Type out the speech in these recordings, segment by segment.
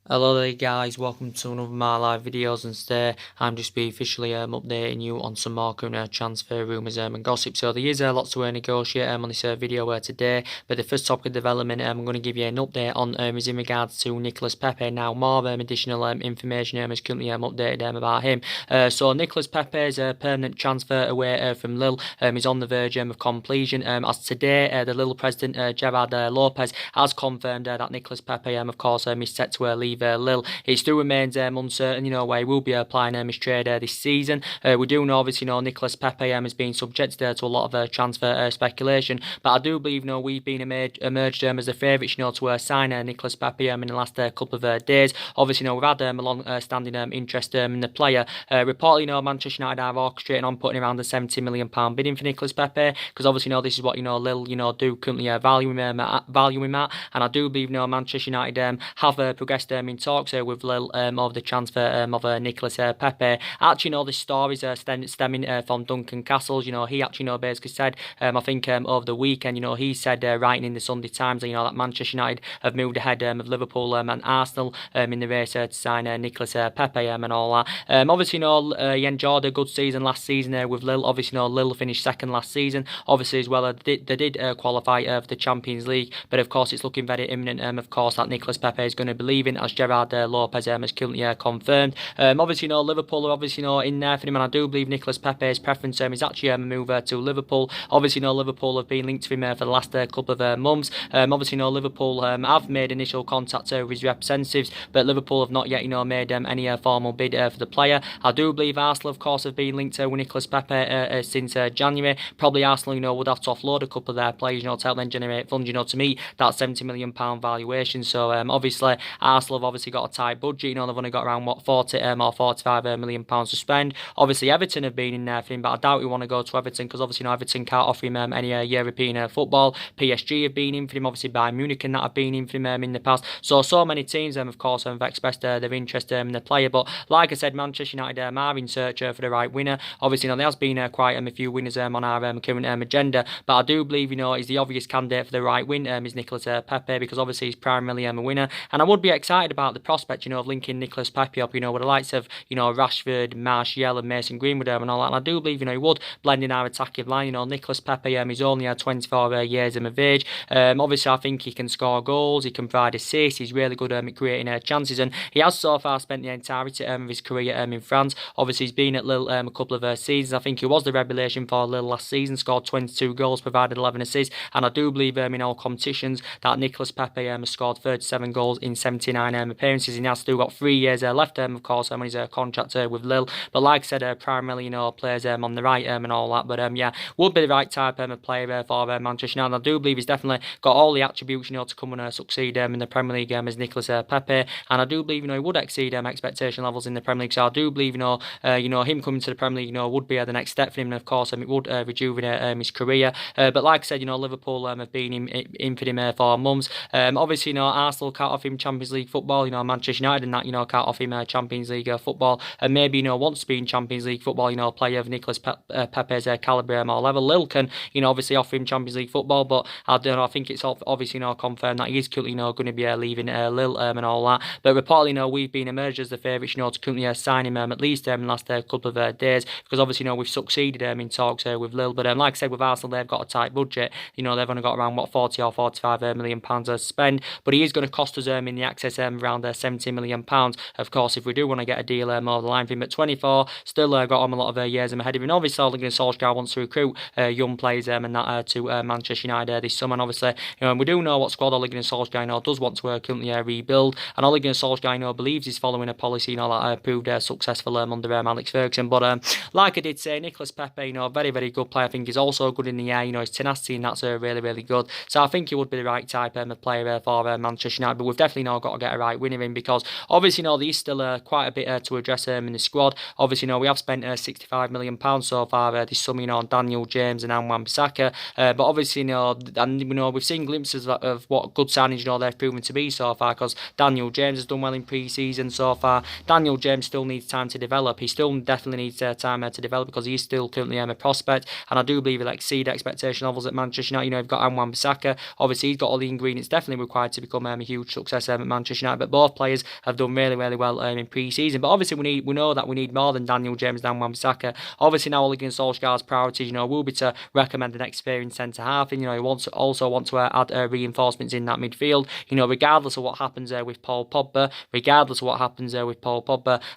Hello there guys, welcome to another of my live videos, and today I'm just be officially updating you on some more current transfer rumours and gossip. So there is lots to negotiate on this video today, but the first topic of development I'm going to give you an update on is in regards to Nicolas Pepe. Now more additional information is currently updated about him. So Nicolas Pepe's permanent transfer away from Lille is on the verge of completion. As today the Lille president Gerard Lopez has confirmed that Nicolas Pepe of course is set to leave Lille. It still remains uncertain, where he will be applying his trade this season. We do know, obviously, Nicolas Pepe has been subjected to a lot of transfer speculation, but I do believe, we've been emerged as the favourites, to sign Nicolas Pepe in the last couple of days. Obviously, we've had a long-standing interest in the player. Reportedly, Manchester United are orchestrating on putting around the £70 million bidding for Nicolas Pepe, because obviously, this is what Lille, do currently value him at, and I do believe, Manchester United have progressed in talks with Lille over the transfer of Nicolas Pepe. Actually, the stories stemming from Duncan Castles. He actually, basically said, I think over the weekend, he said, writing in the Sunday Times, that Manchester United have moved ahead of Liverpool and Arsenal in the race to sign Nicolas Pepe and all that. Obviously, he enjoyed a good season last season with Lille. Obviously, Lille finished second last season. Obviously, as well, they did qualify for the Champions League, but of course, it's looking very imminent, of course, that Nicolas Pepe is going to be leaving, as Gerard Lopez has currently confirmed. Obviously, Liverpool are obviously in there for him, and I do believe Nicolas Pepe's preference is actually a move to Liverpool. Obviously, Liverpool have been linked to him for the last couple of months. Obviously, Liverpool have made initial contact with his representatives, but Liverpool have not yet, made any formal bid for the player. I do believe Arsenal, of course, have been linked with Nicolas Pepe since January. Probably Arsenal, would have to offload a couple of their players, to help them generate funds. To me, that's £70 million valuation. So obviously, Arsenal have obviously got a tight budget. They've only got around 40 or 45 million pounds to spend. Obviously, Everton have been in there for him, but I doubt we want to go to Everton, because obviously, Everton can't offer him any European football. PSG have been in for him. Obviously, Bayern Munich and that have been in for him in the past. So many teams, of course, have expressed their interest in the player. But like I said, Manchester United are in search for the right winner. Obviously, there has been quite a few winners on our current agenda, but I do believe, he's the obvious candidate for the right win. Is Nicolas Pepe, because obviously he's primarily a winner, and I would be excited about the prospect, of linking Nicolas Pepe up, with the likes of, Rashford, Martial, and Mason Greenwood and all that. And I do believe, he would blend in our attacking line. Nicolas Pepe is only 24 years of age. Obviously, I think he can score goals, he can provide assists, he's really good at creating chances, and he has so far spent the entirety of his career in France. Obviously, he's been at Lille a couple of seasons. I think he was the revelation for Lille last season, scored 22 goals, provided 11 assists, and I do believe in all competitions that Nicolas Pepe has scored 37 goals in 79 appearances, and he has still got 3 years left, of course, on his contract with Lille. But like I said, primarily, plays on the right and all that. But yeah, would be the right type of player for Manchester United. I do believe he's definitely got all the attributes, to come and succeed in the Premier League as Nicolas Pepe, and I do believe, he would exceed expectation levels in the Premier League. So I do believe, him coming to the Premier League, would be the next step for him, and of course, it would rejuvenate his career. But like I said, Liverpool have been in for him for months. Obviously, Arsenal can't offer him Champions League football. Manchester United and that, can't offer him Champions League football, and maybe, wants to be in Champions League football, player of Nicolas Pepe's calibre or level. Lille can, obviously offer him Champions League football, but I don't know. I think it's obviously, confirmed that he is currently, going to be leaving Lille and all that. But reportedly, we've been emerged as the favourites, to currently sign him at least in the last couple of days, because obviously, we've succeeded in talks with Lille. But like I said, with Arsenal, they've got a tight budget. They've only got around 40 or 45 million pounds to spend, but he is going to cost us in the access around 70 million pounds. Of course, if we do want to get a deal over the line for him at 24, still got on a lot of years ahead of him. Obviously, Ole Gunnar Solskjaer wants to recruit young players and that to Manchester United this summer. And obviously, we do know what squad Ole Gunnar Solskjaer does want to currently rebuild, and Ole Gunnar Solskjaer believes he's following a policy that proved successful under Alex Ferguson. But like I did say, Nicolas Pepe, very, very good player. I think he's also good in the air. His tenacity, and that's really, really good. So I think he would be the right type of player for Manchester United. But we've definitely now got to get a right winner in, because obviously, there is still quite a bit to address in the squad. Obviously, we have spent £65 million so far this summer, on Daniel James and Wan-Bissaka. But obviously, and we've seen glimpses of what good signings they've proven to be so far, because Daniel James has done well in pre-season so far. Daniel James still needs time to develop. He still definitely needs time to develop, because he's still currently a prospect, and I do believe he'll exceed expectation levels at Manchester United. You've got Wan-Bissaka. Obviously, he's got all the ingredients definitely required to become a huge success at Manchester United, but both players have done really, really well in pre-season. But obviously we know that we need more than Daniel James and Wan-Bissaka. Obviously now Ole Gunnar Solskjaer's priorities, will be to recommend an experienced centre-half, and, he also want to add reinforcements in that midfield. Regardless of what happens with Paul Pogba,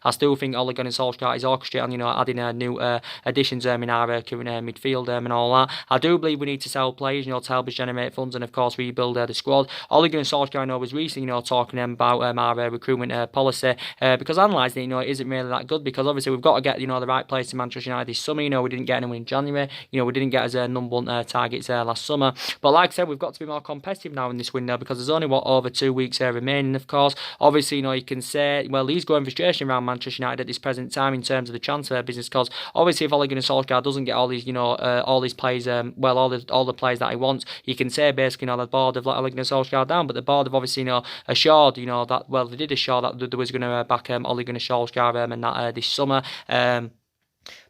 I still think Ole Gunnar Solskjaer is orchestrating, adding new additions in our current midfield and all that. I do believe we need to sell players, to help us generate funds and of course rebuild the squad. Ole Gunnar Solskjaer, was recently, talking about our recruitment policy because analysing it, it isn't really that good, because obviously we've got to get, the right players to Manchester United this summer. We didn't get anyone in January. We didn't get as number one targets last summer. But like I said, we've got to be more competitive now in this window, because there's only over 2 weeks remaining. Of course, obviously, you can say, well, he's growing frustration around Manchester United at this present time in terms of the transfer business, because obviously if Ole Gunnar Solskjaer doesn't get all these, all these players, all the players that he wants, you can say basically, the board have let Ole Gunnar Solskjaer down. But the board have obviously, assured, that, well, they did assure that they was going to back Ole Gunnar Solskjaer and that this summer.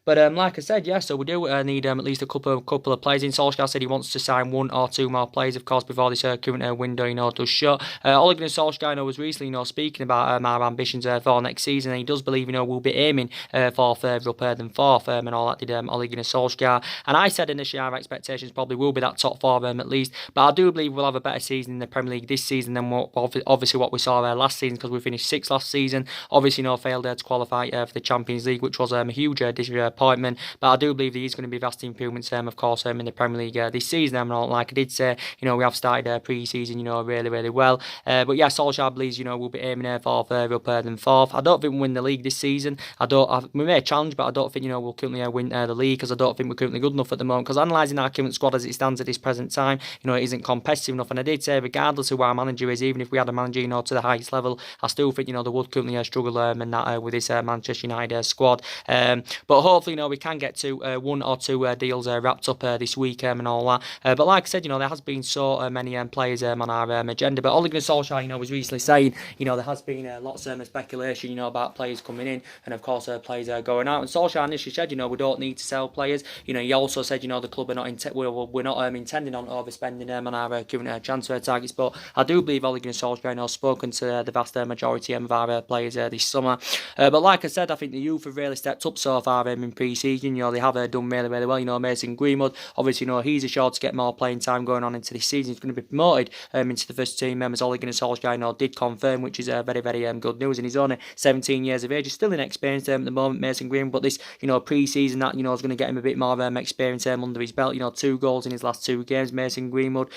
But like I said, yeah, so we do need at least a couple of players in. Solskjaer said he wants to sign 1 or 2 more players, of course, before this current window, does shut. Ole Gunnar Solskjaer, was recently, speaking about our ambitions for next season, and he does believe, we'll be aiming for further up than 4th, and all that did Ole Gunnar Solskjaer. And I said initially our expectations probably will be that top 4 at least, but I do believe we'll have a better season in the Premier League this season than obviously what we saw last season, because we finished 6th last season. Obviously, failed to qualify for the Champions League, which was a huge disappointment. But I do believe there is going to be vast improvements, of course, in the Premier League this season. Like I did say, we have started pre-season, really, really well. But yeah, Solskjaer believes, we'll be aiming for further up than 4th. I don't think we'll win the league this season. We may challenge, but I don't think, we'll currently win the league, because I don't think we're currently good enough at the moment. Because analysing our current squad as it stands at this present time, it isn't competitive enough. And I did say, regardless of who our manager is, even if we had a manager, to the highest level, I still think, they would currently struggle and that with this Manchester United squad. But hopefully, we can get to 1 or 2 deals wrapped up this week and all that. But like I said, there has been so many players on our agenda. But Ole Gunnar Solskjaer, was recently saying, there has been lots of speculation, about players coming in and of course players going out. And Solskjaer initially said, we don't need to sell players. He also said, the club are not we're not intending on overspending on our current transfer targets. But I do believe Ole Gunnar Solskjaer has spoken to the vast majority of our players this summer. But like I said, I think the youth have really stepped up so far in pre-season. They have done really, really well. Mason Greenwood, obviously, he's assured to get more playing time going on into this season. He's going to be promoted into the first team, as Ole Gunnar Solskjaer did confirm, which is very, very good news. And he's only 17 years of age. He's still inexperienced at the moment, Mason Greenwood, but this, pre-season that, is going to get him a bit more experience under his belt. 2 goals in his last 2 games, Mason Greenwood.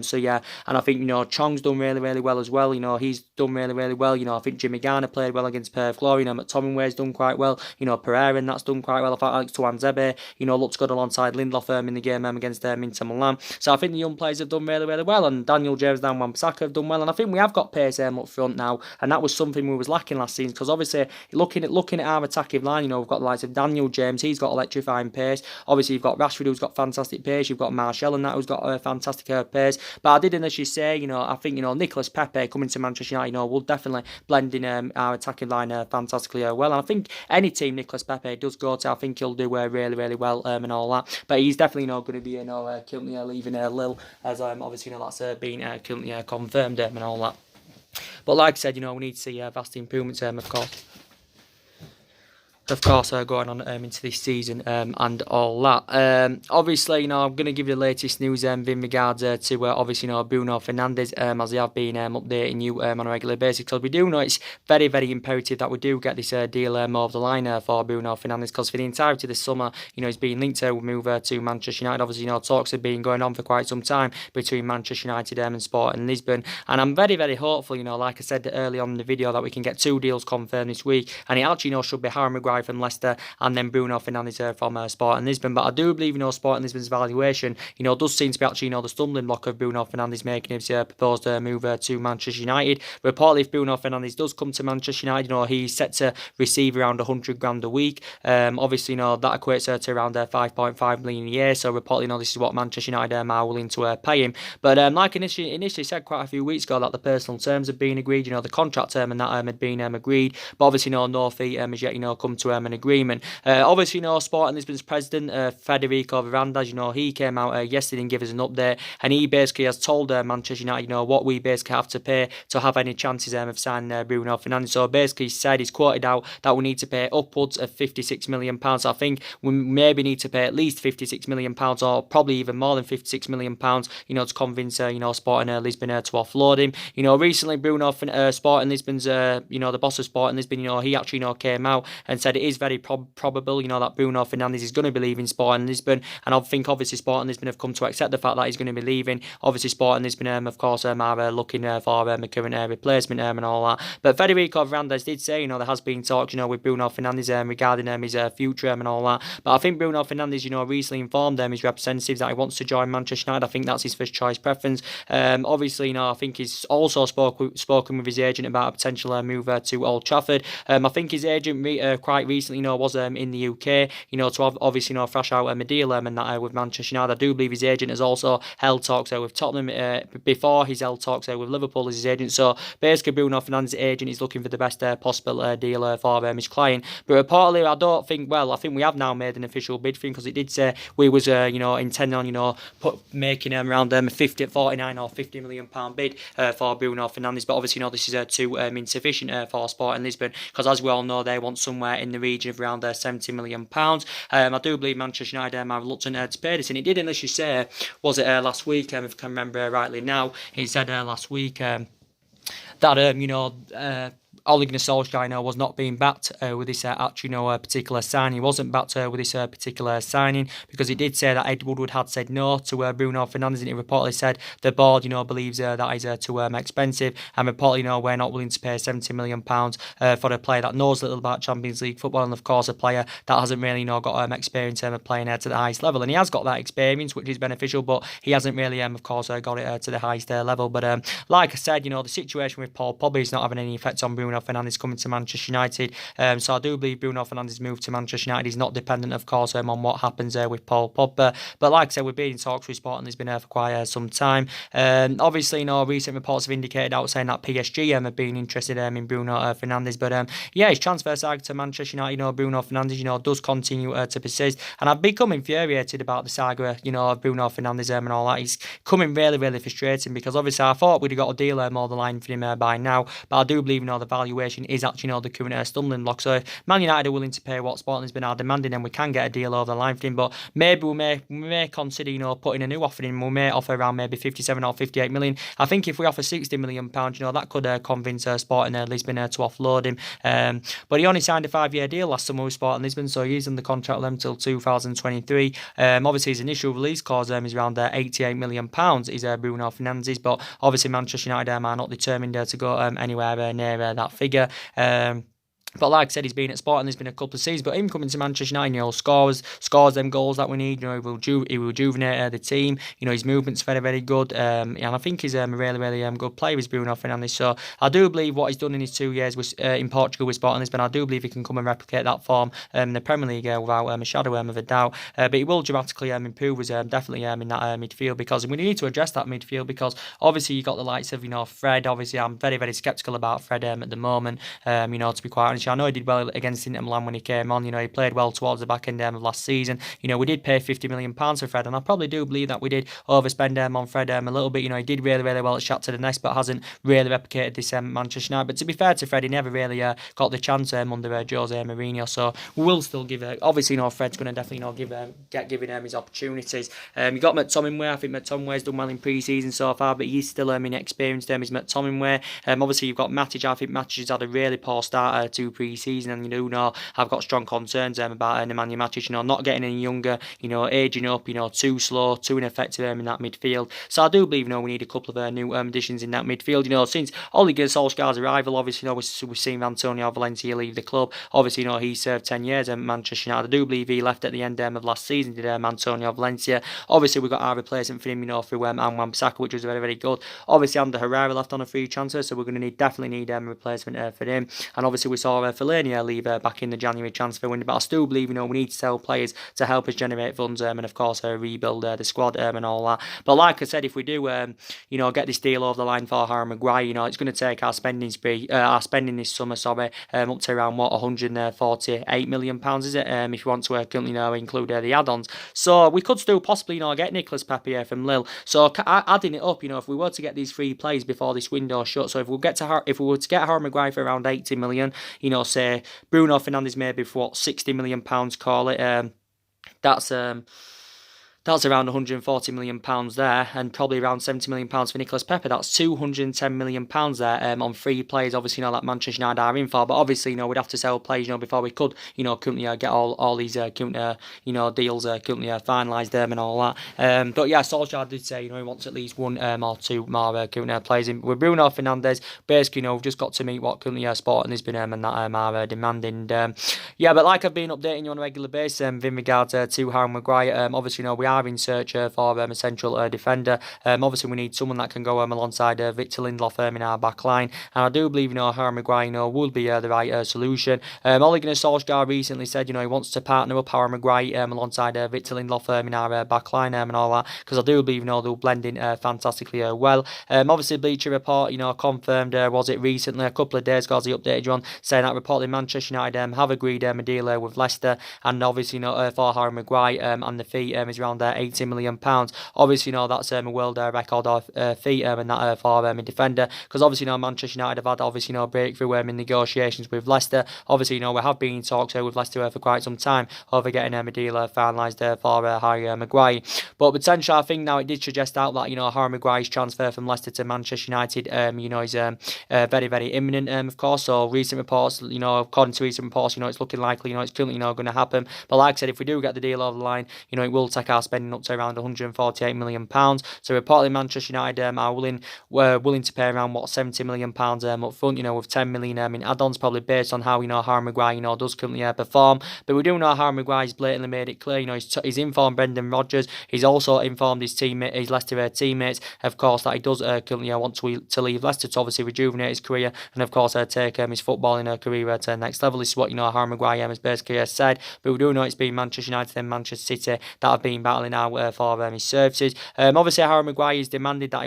So yeah, and I think, Chong's done really, really well as well. He's done really, really well. I think Jimmy Garner played well against Perth Glory. McTominay's done quite well. Pereira, and that's done quite well. I thought Alex Tuanzebe, looks good alongside Lindelof in the game against Inter Milan. So I think the young players have done really, really well, and Daniel James and Wan-Bissaka have done well, and I think we have got pace up front now, and that was something we was lacking last season, because obviously looking at our attacking line, we've got the likes of Daniel James, he's got electrifying pace. Obviously you've got Rashford, who's got fantastic pace. You've got Martial and that, who's got a fantastic pace. But I did initially say, I think Nicolas, Pepe coming to Manchester United, will definitely blend in our attacking line fantastically well. And I think any team Nicolas Pepe does go to, I think he'll do really, really well and all that. But he's definitely not going to be currently leaving Lille, as obviously that's been currently confirmed and all that. But like I said, we need to see vast improvements of course, going on into this season and all that. Obviously, I'm going to give you the latest news in regards to obviously, Bruno Fernandes, as they have been updating you on a regular basis. Because we do know it's very, very imperative that we do get this deal over the line for Bruno Fernandes. Because for the entirety of the summer, he's been linked to move to Manchester United. Obviously, talks have been going on for quite some time between Manchester United and Sporting Lisbon. And I'm very, very hopeful, like I said earlier on in the video, that we can get 2 deals confirmed this week. And it actually, should be Harry Maguire from Leicester and then Bruno Fernandes from Sporting Lisbon. But I do believe, Sporting Lisbon's valuation, does seem to be actually, the stumbling block of Bruno Fernandes making his proposed move to Manchester United. Reportedly, if Bruno Fernandes does come to Manchester United, he's set to receive around 100 grand a week. Obviously, that equates to around 5.5 million a year. So reportedly, this is what Manchester United are willing to pay him. But like initially said quite a few weeks ago, that the personal terms have been agreed, the contract term and that had been agreed. But obviously, no fee has yet, come to an agreement. Obviously, Sporting Lisbon's president, Federico Fernandes, he came out yesterday and gave us an update, and he basically has told Manchester United, what we basically have to pay to have any chances of signing Bruno Fernandes. So basically, he said, he's quoted out that we need to pay upwards of £56 million. I think we maybe need to pay at least £56 million, or probably even more than £56 million, to convince, Sporting Lisbon to offload him. Recently, Bruno, Sporting Lisbon's, the boss of Sporting Lisbon, he actually, came out and said it is very probable, that Bruno Fernandes is going to be leaving Sporting Lisbon, and I think obviously Sporting Lisbon have come to accept the fact that he's going to be leaving. Obviously, Sporting Lisbon, of course, are looking for a current replacement and all that. But Federico Fernandes did say, there has been talks, with Bruno Fernandes regarding his future and all that. But I think Bruno Fernandes, recently informed his representatives that he wants to join Manchester United. I think that's his first choice preference. Obviously, I think he's also spoken with his agent about a potential move to Old Trafford. I think his agent quite recently, was in the UK, to obviously, thrash out a deal and that with Manchester United. I do believe his agent has also held talks with Tottenham before he's held talks with Liverpool as his agent. So basically, Bruno Fernandes' agent is looking for the best possible deal for his client. But reportedly, I think we have now made an official bid for him, because it did say we was intending on making around 50, 49 or £50 million bid for Bruno Fernandes. But obviously, this is too insufficient for Sporting Lisbon, because as we all know, they want somewhere in the region of around £70 million. I do believe Manchester United are reluctant to pay this, and it did initially say, was it last week, if I can remember rightly now, he said last week that Ole Gunnar Solskjaer was not being backed with this particular signing. He wasn't backed with this particular signing, because he did say that Ed Woodward had said no to Bruno Fernandes, and he reportedly said the board believes that is too expensive, and reportedly we're not willing to pay £70 million for a player that knows little about Champions League football, and of course a player that hasn't really got experience of playing to the highest level. And he has got that experience, which is beneficial, but he hasn't really of course got it to the highest level. But like I said, the situation with Paul Pogba is not having any effect on Bruno Fernandes coming to Manchester United. So I do believe Bruno Fernandes' move to Manchester United is not dependent, of course, on what happens with Paul Pogba. But like I said, we've been in talks with Sporting Lisbon for quite some time. Obviously, recent reports have indicated out saying that PSG have been interested in Bruno Fernandes. But his transfer saga to Manchester United, Bruno Fernandes, does continue to persist. And I've become infuriated about the saga, of Bruno Fernandes and all that. He's coming really, really frustrating, because obviously I thought we'd have got a deal more the line for him by now. But I do believe, the valuation is actually, the current stumbling block. So if Man United are willing to pay what Sporting Lisbon are demanding, then we can get a deal over the line for him. But maybe we may consider, putting a new offer in. We may offer around maybe 57 or 58 million. I think if we offer £60 million, that could convince Sporting Lisbon to offload him. But he only signed a 5-year deal last summer with Sporting Lisbon, so he's in the contract with them till 2023. Obviously, his initial release clause is around £88 million. Is Bruno Fernandes, but obviously Manchester United are not determined to go anywhere near that figure. But like I said, he's been at Sporting Lisbon a couple of seasons. But him coming to Manchester United, scores them goals that we need. He will rejuvenate the team. His movement's very, very good. And I think he's a really, really good player, is Bruno Fernandes. So I do believe what he's done in his 2 years in Portugal with Sporting Lisbon, I do believe he can come and replicate that form in the Premier League without a shadow of a doubt. But he will dramatically improve us definitely in that midfield, because we need to address that midfield, because obviously you've got the likes of Fred. Obviously, I'm very, very sceptical about Fred at the moment. To be quite honest, I know he did well against Inter Milan when he came on. He played well towards the back end of last season. We did pay £50 million for Fred, and I probably do believe that we did overspend on Fred a little bit. He did really, really well at Shakhtar Donetsk, but hasn't really replicated this Manchester United. But to be fair to Fred, he never really got the chance under Jose Mourinho. So we will still give it. Obviously, Fred's going to definitely get given his opportunities. You got McTominay. I think McTominay's done well in pre-season so far, but he's still inexperienced. Is McTominay. Obviously, you've got Matic. I think Matic has had a really poor start to pre-season, and I've got strong concerns about Nemanja Matic. Not getting any younger. Aging up. Too slow, too ineffective in that midfield. So I do believe we need a couple of new additions in that midfield. Since Ole Gunnar Solskjaer's arrival, obviously we've seen Antonio Valencia leave the club. Obviously, he served 10 years at Manchester United. I do believe he left at the end of last season. Did Antonio Valencia? Obviously, we got our replacement for him. Through Wan-Bissaka, which was very, very good. Obviously, Ander Herrera left on a free transfer, so we're going to definitely need a replacement for him. And obviously, we saw Fellaini leave back in the January transfer window, but I still believe, we need to sell players to help us generate funds and of course rebuild the squad and all that. But like I said, if we do get this deal over the line for Harry Maguire, it's going to take our spending this summer, up to around what, £148 million, is it? If you want to include the add-ons. So we could still possibly get Nicolas Pepe from Lille. So adding it up, if we were to get these 3 players before this window shut, so if we were to get Harry Maguire for around 80 million, say Bruno Fernandes maybe for what, £60 million, call it, that's around £140 million there, and probably around £70 million for Nicolas Pepe. That's £210 million there on 3 players. Obviously, that Manchester United are in for, but obviously, we'd have to sell players, before we could, currently get all these, deals, currently finalised and all that. But yeah, Solskjaer did say, he wants at least 1 or 2 more players in. With Bruno Fernandes, basically, we've just got to meet what currently Sporting has been and that are demanding. Yeah, but like I've been updating you on a regular basis in regards to Harry Maguire, obviously, we are in search for a central defender. Obviously, we need someone that can go alongside Victor Lindelof in our back line, and I do believe Harry Maguire will be the right solution. Ole Gunnar Solskjaer recently said he wants to partner up Harry Maguire alongside Victor Lindelof in our back line and all that, because I do believe they'll blend in fantastically well. Obviously, Bleacher Report confirmed, was it recently, a couple of days ago, as he updated you on, saying that reportedly Manchester United have agreed a deal with Leicester, and obviously for Harry Maguire, and the fee is around £80 million. Obviously, that's a world record fee and that for a defender, because obviously, Manchester United have had obviously breakthrough in negotiations with Leicester. Obviously, we have been in talks with Leicester for quite some time over getting a deal finalised for Harry Maguire. But potentially, I think now it did suggest out that Harry Maguire's transfer from Leicester to Manchester United, is very, very imminent, of course. So recent reports, according to recent reports, it's looking likely, it's currently going to happen. But like I said, if we do get the deal over the line, it will take our spending up to around £148 million. So reportedly Manchester United are willing to pay around what, £70 million up front, with £10 million in add-ons, probably based on how Harry Maguire does currently perform. But we do know Harry Maguire's blatantly made it clear, he's informed Brendan Rodgers, he's also informed his Leicester teammates, of course, that he does currently want to leave Leicester to obviously rejuvenate his career and of course take his footballing career to the next level. This is what Harry Maguire has basically said. But we do know it's been Manchester United and Manchester City that have been battling out for his services. Obviously, Harry Maguire has demanded that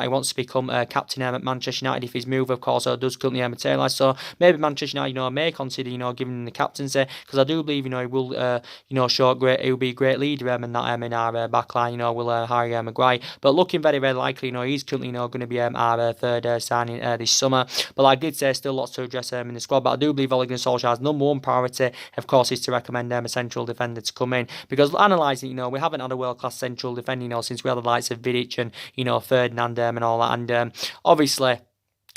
he wants to become captain at Manchester United if his move, of course, does currently materialise. So maybe Manchester United, may consider giving him the captaincy, because I do believe he will show he'll be a great leader in that in our back line. Will Harry Maguire. But looking very, very likely, he's currently going to be our third signing this summer. But like I did say, still lots to address in the squad. But I do believe Ole Gunnar Solskjaer's number one priority, of course, is to recommend a central defender to come in, because analysing, we haven't had a world-class central defender, since we had the likes of Vidic and, Ferdinand and all that. And obviously,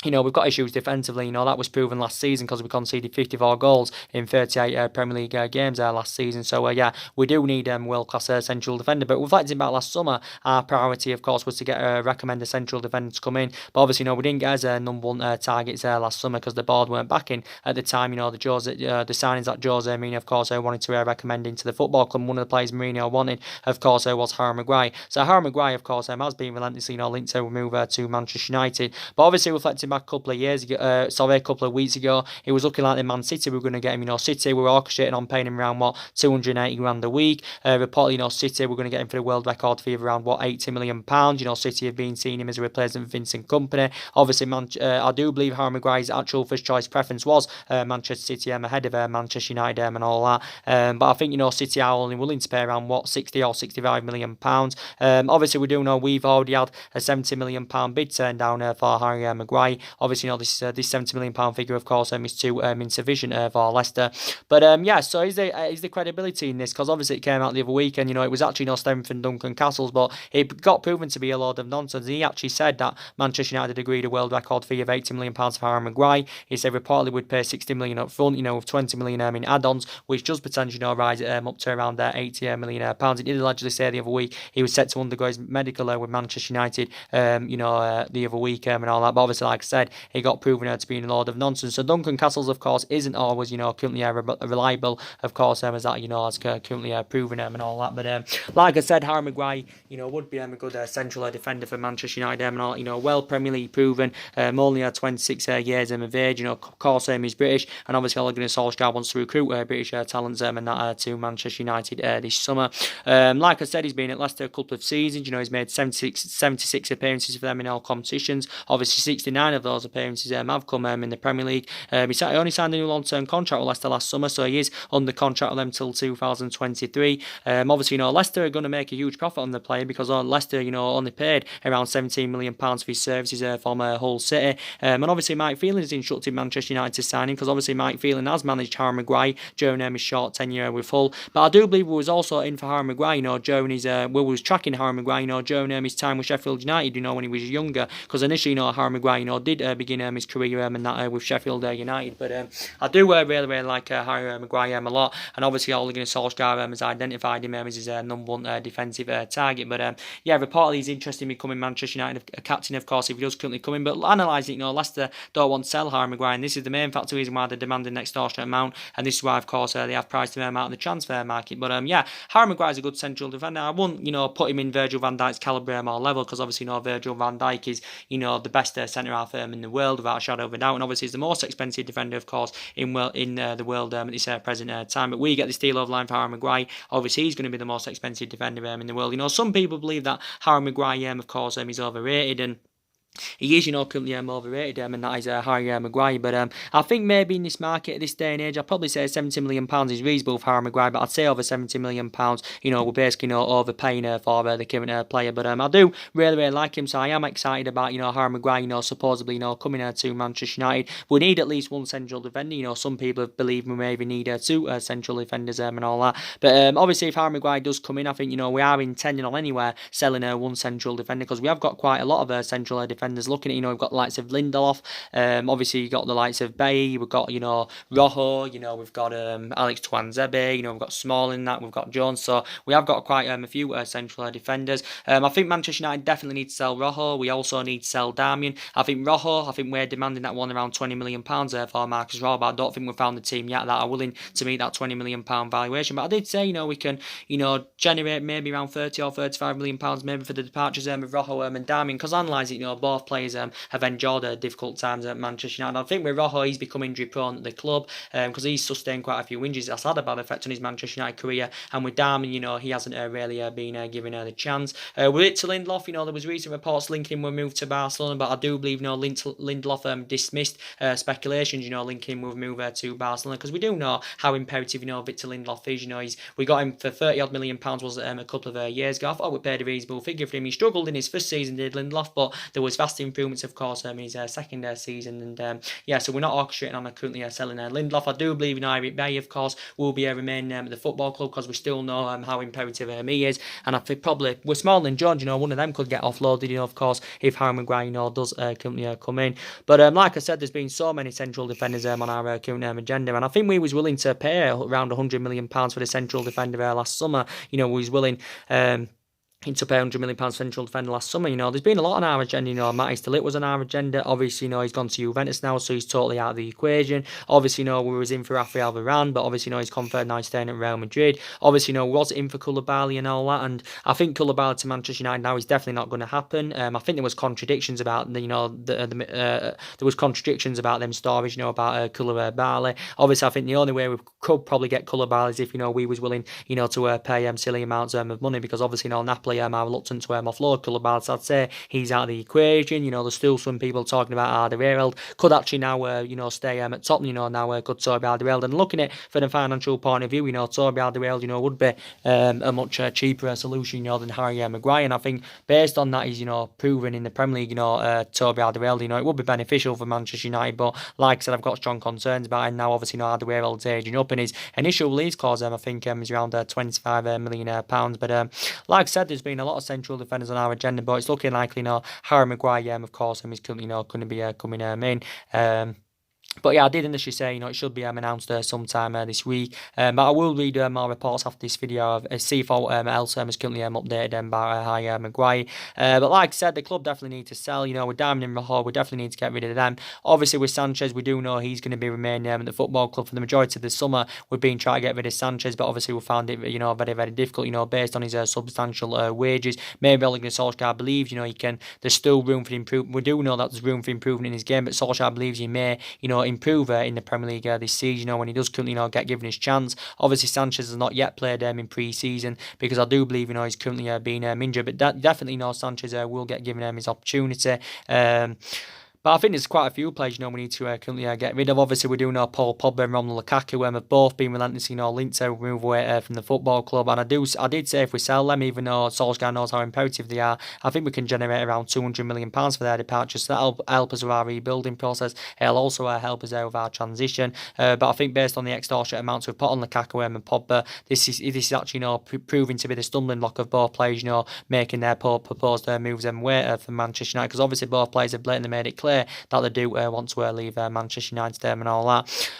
we've got issues defensively. That was proven last season because we conceded 54 goals in 38 Premier League games last season. So, yeah, we do need a world-class central defender. But reflecting back last summer, our priority, of course, was to recommend a central defender to come in. But obviously, we didn't get as number one targets last summer because the board weren't backing at the time. The signings that Jose Mourinho, of course, wanted to recommend into the football club. One of the players Mourinho wanted, of course, was Harry Maguire. So Harry Maguire, of course, has been relentlessly linked to move to Manchester United. But obviously, reflecting back a couple of weeks ago, it was looking like the Man City were going to get him. City were orchestrating on paying him around what, 280 grand a week. Reportedly, City were going to get him for the world record fee of around what, £80 million. City have been seeing him as a replacement for Vincent Kompany. Obviously, I do believe Harry Maguire's actual first choice preference was Manchester City ahead of Manchester United and all that. But I think City are only willing to pay around what, 60 or 65 million pounds. Obviously, we do know we've already had a £70 million bid turned down for Harry Maguire. Obviously, this £70 million figure, of course, is too insufficient for Leicester. But yeah, so is the credibility in this? Because obviously it came out the other week, and it was actually stemming from Duncan Castles, but it got proven to be a load of nonsense. He actually said that Manchester United agreed a world record fee of £80 million for Harry Maguire. He said reportedly would pay £60 million up front, with £20 million in add-ons, which does potentially rise up to around £80 million pounds. He did allegedly say the other week he was set to undergo his medical with Manchester United, the other week and all that. But obviously, like I said, he got proven to be a load of nonsense. So Duncan Castles, of course, isn't always, currently reliable, of course, as that, has currently proven and all that. But like I said, Harry Maguire, would be a good central defender for Manchester United, and all, well Premier League proven, only 26 years of age, of course, he's British, and obviously Ole Gunnar Solskjaer wants to recruit British talents and that to Manchester United this summer. Like I said, he's been at Leicester a couple of seasons, he's made 76 appearances for them in all competitions. Obviously 69 of those appearances have come in the Premier League. He only signed a new long-term contract with Leicester last summer, so he is under contract with them till 2023. Obviously, Leicester are going to make a huge profit on the player because Leicester, only paid around £17 million for his services from Hull City. And obviously, Mike Phelan has instructed Manchester United to sign him because obviously Mike Phelan has managed Harry Maguire during his short tenure with Hull. But I do believe we was also in for Harry Maguire, during his, we was tracking Harry Maguire, during his time with Sheffield United, when he was younger. Because initially, Harry Maguire, did begin his career and that with Sheffield United. But I do really like Harry Maguire a lot. And obviously, Ole Gunnar Solskjaer has identified him as his number one defensive target. But yeah, reportedly he's interested in becoming Manchester United a captain, of course, if he does currently come in. But analysing it, Leicester don't want to sell Harry Maguire, and this is the main factor reason why they're demanding an extortionate amount. And this is why, of course, they have priced him out of the transfer market. But yeah, Harry Maguire is a good central defender. I wouldn't, put him in Virgil van Dijk's calibre or level, because obviously, Virgil van Dijk is, the best centre half in the world without a shadow of a doubt, and obviously he's the most expensive defender, of course, in the world at this present time. But we get the steal over line for Harry Maguire. Obviously, he's going to be the most expensive defender in the world. Some people believe that Harry Maguire, of course, is overrated, and he is, currently overrated, and that is Harry Maguire. But I think maybe in this market at this day and age, I'd probably say £70 million is reasonable for Harry Maguire, but I'd say over £70 million, we're basically overpaying for the current player. But I do really like him, so I am excited about Harry Maguire, supposedly coming to Manchester United. We need at least one central defender. Some people believe we maybe need two central defenders and all that. But obviously, if Harry Maguire does come in, I think we are intending on anywhere selling one central defender, because we have got quite a lot of central defenders. Looking at, we've got the likes of Lindelof, obviously you've got the likes of Bailly, we've got, Rojo, we've got Alex Tuanzebe, we've got Smalling, that we've got Jones, so we have got quite a few central defenders. I think Manchester United definitely need to sell Rojo. We also need to sell Darmian. I think Rojo, we're demanding that one around £20 million for Marcus Rojo, but I don't think we've found the team yet that are willing to meet that £20 million valuation. But I did say, we can, generate maybe around £30 or £35 million maybe for the departures of Rojo and Darmian, because analysing, both players have endured difficult times at Manchester United. I think with Rojo, he's become injury prone at the club because he's sustained quite a few injuries. That's had a bad effect on his Manchester United career. And with Darmian, he hasn't really been given the chance. With it to Lindelof, there was recent reports linking him with move to Barcelona, but I do believe Lindelof dismissed speculations, linking him with move to Barcelona, because we do know how imperative Victor Lindelof is. We got him for £30 million was a couple of years ago. I thought we paid a reasonable figure for him. He struggled in his first season, did Lindelof, but there was vast improvements, of course, in his second season. And yeah, so we're not orchestrating on currently selling Lindelof. I do believe Eric Bailly, of course, will be remaining at the football club, because we still know how imperative he is. And I think probably with Smalling and George, one of them could get offloaded, of course, if Harry Maguire, does currently come in. But like I said, there's been so many central defenders on our current agenda, and I think we was willing to pay around £100 million for the central defender last summer. We was willing into pay £100 million central defender last summer. There's been a lot on our agenda. Matty Stillett was on our agenda. Obviously, he's gone to Juventus now, so he's totally out of the equation. Obviously, we was in for Rafael Varane, but obviously, he's confirmed now he's staying at Real Madrid. Obviously, we was in for Koulibaly and all that, and I think Koulibaly to Manchester United now is definitely not going to happen. I think there was contradictions about there was contradictions about them stories, about Koulibaly. Obviously, I think the only way we could probably get Koulibaly is if we was willing, to pay silly amounts of money, because obviously, Napoli are reluctant to offload Koulibaly. So I'd say he's out of the equation. There's still some people talking about Alderweireld could actually now stay at Tottenham. Now could Toby Alderweireld, and looking at it from a financial point of view, Toby Alderweireld would be a much cheaper solution than Harry Maguire. And I think based on that, he's proven in the Premier League, Toby Alderweireld, it would be beneficial for Manchester United. But like I said, I've got strong concerns about him now. Obviously, Alderweireld's aging up, and his initial release clause, I think, is around £25 million. But like I said, there's been a lot of central defenders on our agenda, but it's looking likely Harry Maguire, of course, is currently going to be coming in. But yeah, I did initially say, it should be announced sometime this week. But I will read more reports after this video of see if else is currently updated about Harry Maguire. But like I said, the club definitely need to sell. We're diamond in the hole. We definitely need to get rid of them. Obviously, with Sanchez, we do know he's going to be remaining at the football club for the majority of the summer. We've been trying to get rid of Sanchez, but obviously we found it, very, very difficult, based on his substantial wages. Maybe Ole Gunnar Solskjaer believes, he can, there's still room for improvement. We do know that there's room for improvement in his game, but Solskjaer believes he may, improve in the Premier League this season, when he does currently, get given his chance. Obviously, Sanchez has not yet played in pre-season because I do believe, he's currently been injured, but definitely, Sanchez will get given his opportunity. But I think there's quite a few players, we need to currently get rid of. Obviously, we do know Paul Pogba and Romelu Lukaku have both been relentlessly, linked to move away from the football club. And I did say if we sell them, even though Solskjaer knows how imperative they are, I think we can generate around £200 million for their departure. So that'll help us with our rebuilding process. It'll also help us with our transition. But I think based on the extortionate amounts we've put on Lukaku and Pogba, this is actually, proving to be the stumbling block of both players, making their proposed moves away from Manchester United. Because obviously both players have blatantly made it clear that they do want to leave Manchester United and all that.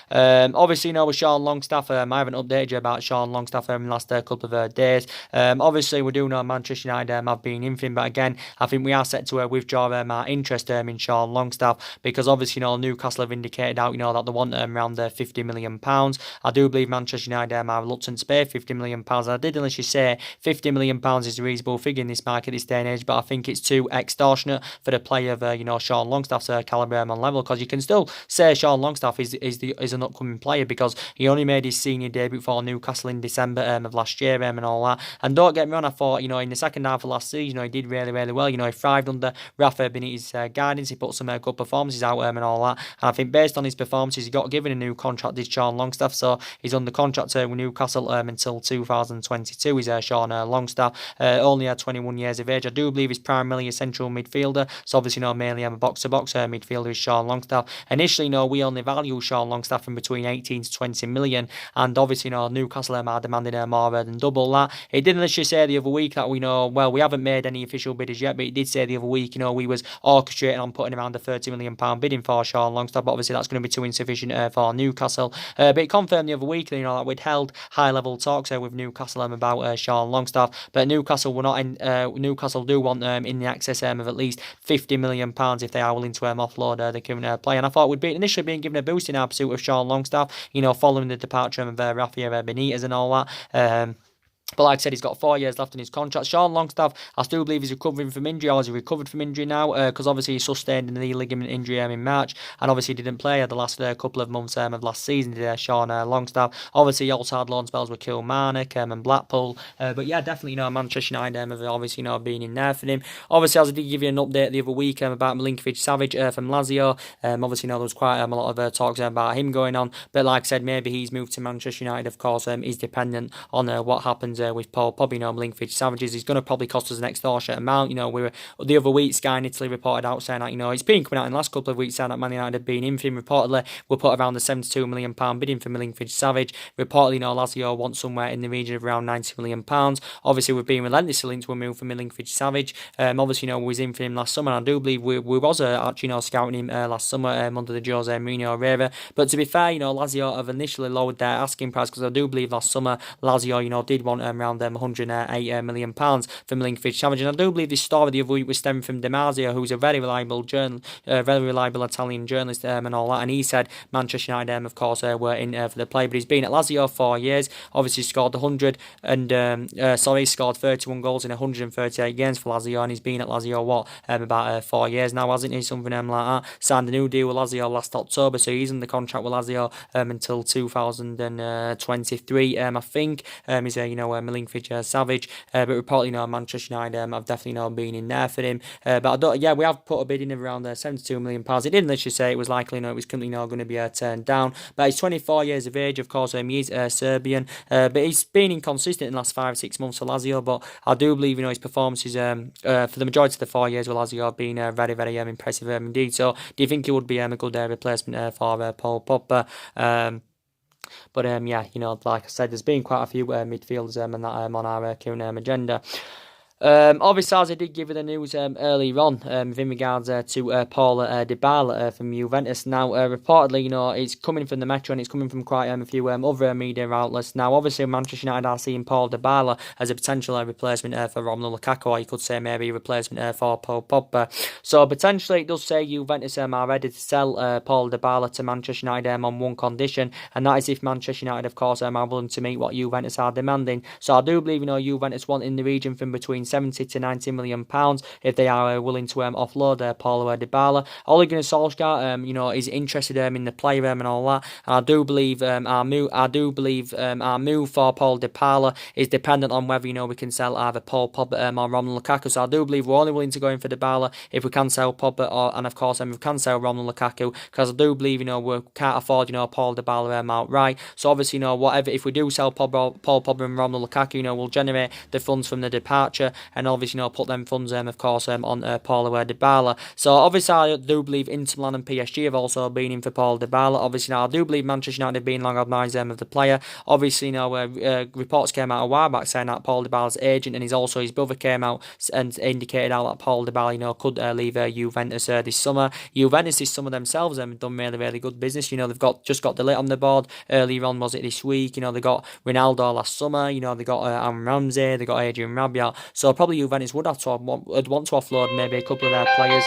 Obviously, with Sean Longstaff, I haven't updated you about Sean Longstaff in the last couple of days. Obviously, we do know Manchester United have been in for him, but again, I think we are set to withdraw our interest in Sean Longstaff because obviously, Newcastle have indicated out, that they want around £50 million. I do believe Manchester United are reluctant to pay £50 million. I did initially say £50 million is a reasonable figure in this market this day and age, but I think it's too extortionate for the player of Sean Longstaff's calibre on level, because you can still say Sean Longstaff is an upcoming player because he only made his senior debut for Newcastle in December of last year and all that. And don't get me wrong, I thought, in the second half of last season, he did really, really well. He thrived under Rafa Benitez's guidance. He put some good performances out and all that. And I think based on his performances, he got given a new contract, this Sean Longstaff. So he's under contract with Newcastle until 2022. He's Sean Longstaff, only 21 years of age. I do believe he's primarily a central midfielder. So obviously, mainly a box-to-box midfielder is Sean Longstaff. Initially, we only value Sean Longstaff from between 18 to 20 million, and obviously, Newcastle are demanding more than double that. It did initially say the other week that we haven't made any official bidders yet, but it did say the other week, we was orchestrating on putting around a £30 million bidding for Sean Longstaff, but obviously that's going to be too insufficient for Newcastle. But it confirmed the other week, that we'd held high-level talks with Newcastle about Sean Longstaff, but Newcastle will not. Newcastle do want in the excess of at least £50 million if they are willing to offload the current player. And I thought we'd be initially being given a boost in our pursuit of Sean Longstaff, following the departure of Rafa Benitez and all that. But like I said, he's got 4 years left in his contract. Sean Longstaff, I still believe he's recovering from injury, or has he recovered from injury now? Because obviously he sustained a knee ligament injury in March, and obviously he didn't play the last couple of months of last season, did Sean Longstaff. Obviously he also had loan spells with Kilmarnock and Blackpool. But yeah, definitely, Manchester United have obviously, been in there for him. Obviously, as I did give you an update the other week about Milinkovic-Savic from Lazio, obviously, there was quite a lot of talks about him going on. But like I said, maybe he's moved to Manchester United, of course, is dependent on what happens with Paul Pogba. Milinkovic-Savic is going to probably cost us an extortionate amount. The other week, Sky in Italy reported out saying that, it's been coming out in the last couple of weeks saying that Man United have been in for him. Reportedly, we'll put around the £72 million bidding for Milinkovic-Savic. Reportedly, Lazio want somewhere in the region of around £90 million. Obviously, we've been relentlessly linked to a move for Milinkovic-Savic. Obviously, we was in for him last summer, and I do believe we was actually scouting him last summer under the Jose Mourinho era. But to be fair, Lazio have initially lowered their asking price, because I do believe last summer Lazio, did want around £108 million for Milinkovic-Savic. And I do believe this story the other week was stemming from Damasio, who's a very reliable Italian journalist and all that. And he said Manchester United, of course, were in for the play, but he's been at Lazio 4 years. Obviously, scored 31 goals in 138 games for Lazio, and he's been at Lazio about 4 years now, hasn't he? Something like that. Signed a new deal with Lazio last October, so he's in the contract with Lazio until 2023. I think he's Milinkovic-Savic, but reportedly, Manchester United have definitely been in there for him. But we have put a bid in of around £72 million. It didn't literally say it was likely, it was currently going to be turned down. But he's 24 years of age, of course. He is Serbian, but he's been inconsistent in the last 5 or 6 months for Lazio. But I do believe, his performances for the majority of the 4 years with Lazio have been very, very impressive indeed. So, do you think he would be a good replacement for Paul Pogba? But yeah, like I said, there's been quite a few midfielders and that on our current agenda. Obviously, as I did give you the news earlier on with in regards to Paul Dybala from Juventus. Now, reportedly, it's coming from the Metro and it's coming from quite a few other media outlets. Now, obviously, Manchester United are seeing Paul Dybala as a potential replacement for Romelu Lukaku, or you could say maybe a replacement for Paul Pogba. So, potentially, it does say Juventus are ready to sell Paul Dybala to Manchester United on one condition, and that is if Manchester United, of course, are willing to meet what Juventus are demanding. So, I do believe, Juventus want in the region from between 70 to 90 million pounds if they are willing to offload Paulo Dybala. Ole Gunnar Solskjaer, is interested in the player and all that. And I do believe our move for Paul Dybala is dependent on whether we can sell either Paul Pogba or Romelu Lukaku. So I do believe we're only willing to go in for Dybala if we can sell Pogba, and of course we can sell Romelu Lukaku, because I do believe we can't afford Paul Dybala outright. So obviously whatever, if we do sell Paul Pogba and Romelu Lukaku, we'll generate the funds from the departure, and obviously put them funds of course on Paulo Dybala. So obviously I do believe Inter Milan and PSG have also been in for Paul Dybala. Obviously I do believe Manchester United have been long advised of the player. Obviously reports came out a while back saying that Paul Dybala's agent and his brother came out and indicated out that Paul Dybala could leave Juventus this summer. Juventus this summer themselves have done really good business. They've just got the lit on the board earlier on, was it this week? They got Ronaldo last summer. They got Aaron Ramsey, they got Adrian Rabiot. So probably Juventus would want to offload maybe a couple of their players.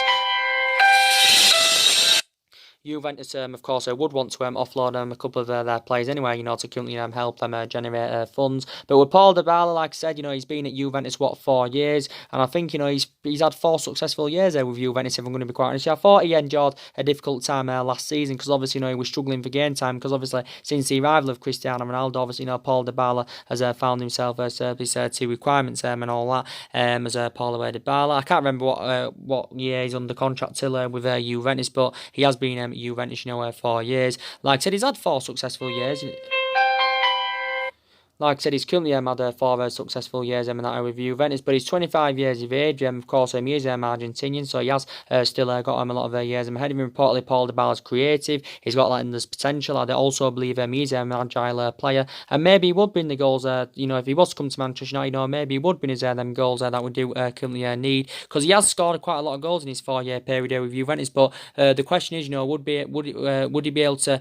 Juventus, of course, would want to offload a couple of their players anyway, to currently help them generate funds. But with Paul Dybala, like I said, he's been at Juventus 4 years, and I think he's had 4 successful years with Juventus. If I'm going to be quite honest, I thought he endured a difficult time last season because obviously he was struggling for game time because obviously since the arrival of Cristiano Ronaldo, obviously Paul Dybala has found himself his 2 requirements and all that as Paulo Dybala. I can't remember what year he's under contract till with Juventus, but he has been Juventus 4 years. Like I said, he's had 4 successful years. Like I said, he's currently had 4 successful years with Juventus, but he's 25 years of age. Of course, he is Argentinian, so he has still got a lot of years ahead of him. Reportedly, Paul Dybala's creative. He's got this potential. I also believe he's an agile player, and maybe he would bring the goals. If he was to come to Manchester United, maybe he would bring his them goals that we do currently need, because he has scored quite a lot of goals in his 4-year period with Juventus. But the question is, would he be able to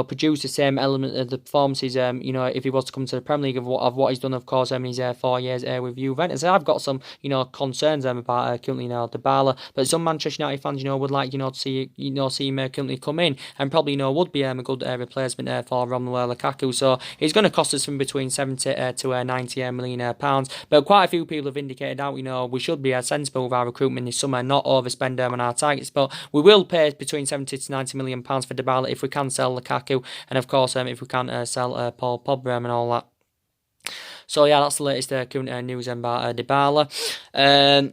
produce the same element of the performances if he was to come to the Premier League of what he's done, of course, in his 4 years with Juventus. I've got some concerns about currently Dybala, but some Manchester United fans would like to see him currently come in, and probably would be a good replacement for Romelu Lukaku. So he's going to cost us from between 70 to 90 million pounds. But quite a few people have indicated out we should be sensible with our recruitment this summer and not overspend on our targets. But we will pay between 70 to 90 million pounds for Dybala if we can sell Lukaku, and of course if we can sell Paul Pogba and all that. So yeah, that's the latest current news about Dybala.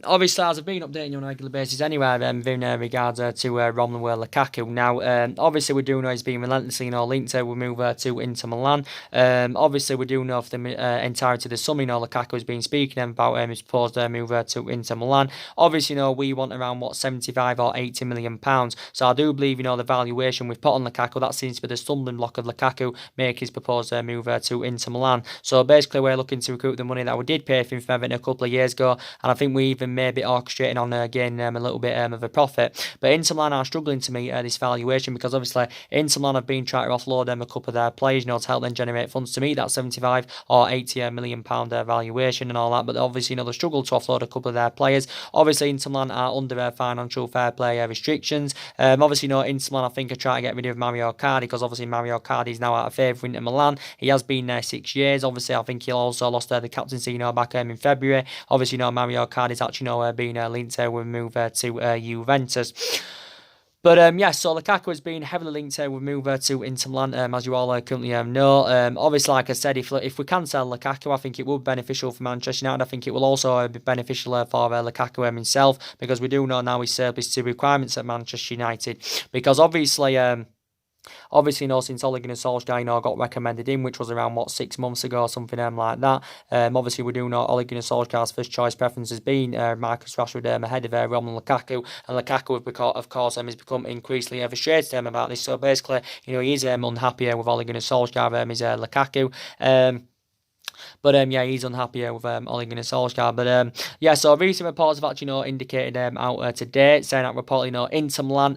Obviously, as I've been updating you on a regular basis anyway, in regards to Romelu Lukaku. Now, obviously, we do know he's been relentlessly linked to move to Inter Milan. Obviously, we do know for the entirety of the summer, Lukaku has been speaking about his proposed move to Inter Milan. Obviously, we want around 75 or 80 million pounds. So I do believe the valuation we've put on Lukaku, that seems to be the stumbling block of Lukaku make his proposed move to Inter Milan. So basically, we're looking to recoup the money that we did pay for him from Everton a couple of years ago, and I think we even maybe orchestrating on gaining a little bit of a profit. But Inter Milan are struggling to meet this valuation because obviously Inter Milan have been trying to offload a couple of their players, to help them generate funds to meet that 75 or 80 million pound valuation and all that. But obviously, they struggle to offload a couple of their players. Obviously, Inter Milan are under financial fair play restrictions. Obviously, Inter Milan I think are trying to get rid of Mario Icardi because obviously Mario Icardi is now out of favour for Inter Milan. He has been there 6 years. Obviously, I think he'll also lost the captaincy back in February. Obviously, Mario Icardi is actually being linked with move to Juventus. But so Lukaku has been heavily linked with move to Inter Milan, as you all currently know. Obviously, like I said, if we can sell Lukaku, I think it would be beneficial for Manchester United. I think it will also be beneficial for Lukaku himself, because we do know now he's served his 2 requirements at Manchester United. Because obviously, since Ole Gunnar Solskjaer, got recommended in, which was around 6 months ago or something like that. Obviously, we do know Ole Gunnar Solskjaer's first choice preference has been Marcus Rashford ahead of Romelu Lukaku, and Lukaku, of course, has become increasingly frustrated about this. So basically, he is unhappy with Ole Gunnar Solskjaer, his Lukaku. But yeah, he's unhappy with Ole Gunnar Solskjaer. But yeah, so recent reports have actually indicated out today, saying that reportedly Inter Milan